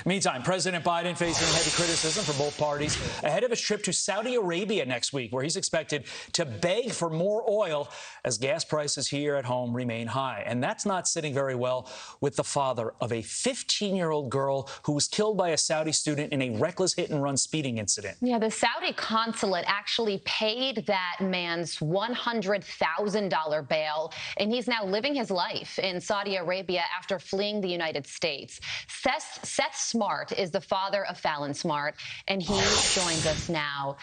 Meantime, President Biden facing heavy criticism from both parties ahead of his trip to Saudi Arabia next week, where he's expected to beg for more oil as gas prices here at home remain high. And that's not sitting very well with the father of a 15-year-old girl who was killed by a Saudi student in a reckless hit-and-run speeding incident. Yeah, the Saudi consulate actually paid that man's $100,000 bail, and he's now living his life in Saudi Arabia after fleeing the United States. Seth Smart is the father of Fallon Smart, and he joins us now.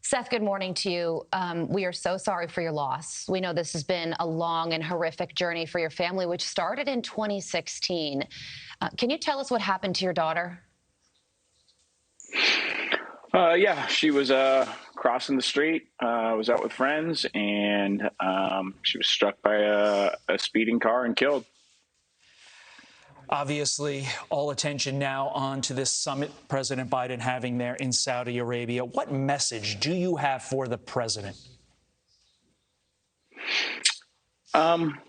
Seth, good morning to you. We are so sorry for your loss. We know this has been a long and horrific journey for your family, which started in 2016. Can you tell us what happened to your daughter? Yeah, she was crossing the street. Was out with friends, and she was struck by a speeding car and killed. Obviously, all attention now on to this summit President Biden having there in Saudi Arabia. What message do you have for the president? I'm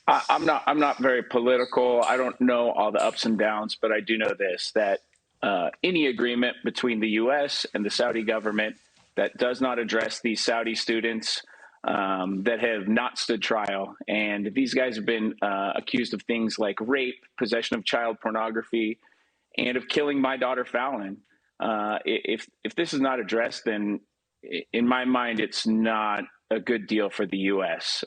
not very political. I don't know all the ups and downs, but I do know this, that any agreement between the U.S. and the Saudi government that does not address these Saudi students that have not stood trial, and these guys have been accused of things like rape, possession of child pornography, and of killing my daughter Fallon. If this is not addressed, then in my mind, it's not a good deal for the U.S.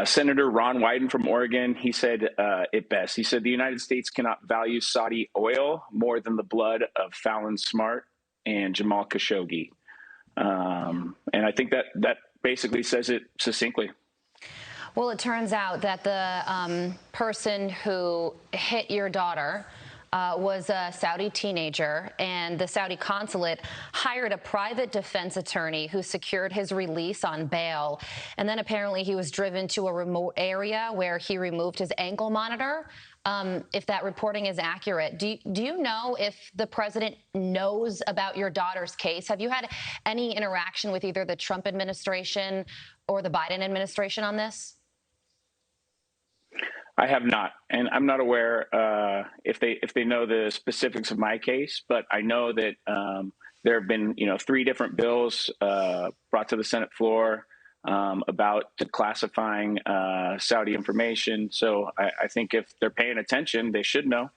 Senator Ron Wyden from Oregon, he said it best. He said the United States cannot value Saudi oil more than the blood of Fallon Smart and Jamal Khashoggi. And I think that basically says it succinctly. Well, it turns out that the person who hit your daughter was a Saudi teenager, and the Saudi consulate hired a private defense attorney who secured his release on bail. And then apparently he was driven to a remote area where he removed his ankle monitor. If that reporting is accurate, do you know if the president knows about your daughter's case? Have you had any interaction with either the Trump administration or the Biden administration on this? I have not, and I'm not aware if they know the specifics of my case, but I know that there have been 3 different bills brought to the Senate floor about declassifying Saudi information. So I think if they're paying attention, they should know.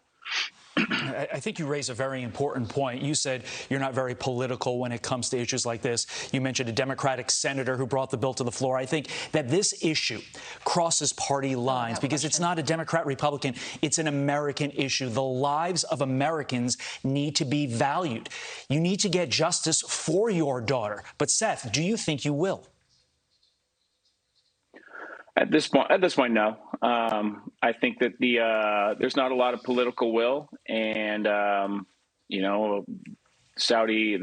I think you raise a very important point. You said you're not very political when it comes to issues like this. You mentioned a Democratic senator who brought the bill to the floor. I think that this issue crosses party lines because it's not a Democrat-Republican. It's an American issue. The lives of Americans need to be valued. You need to get justice for your daughter. But, Seth, do you think you will? At this point, no. I think that there's not a lot of political will, and the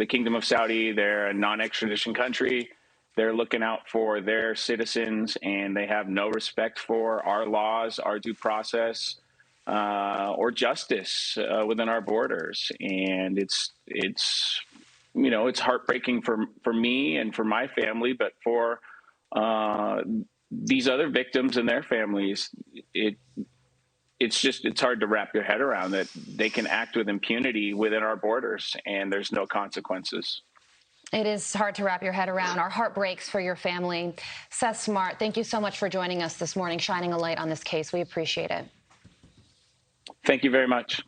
Kingdom of Saudi, they're a non-extradition country. They're looking out for their citizens, and they have no respect for our laws, our due process, or justice within our borders. And it's heartbreaking for me and for my family, but for these other victims and their families, it's hard to wrap your head around that they can act with impunity within our borders and there's no consequences. It is hard to wrap your head around. Our heart breaks for your family. Seth Smart, thank you so much for joining us this morning, shining a light on this case. We appreciate it. Thank you very much.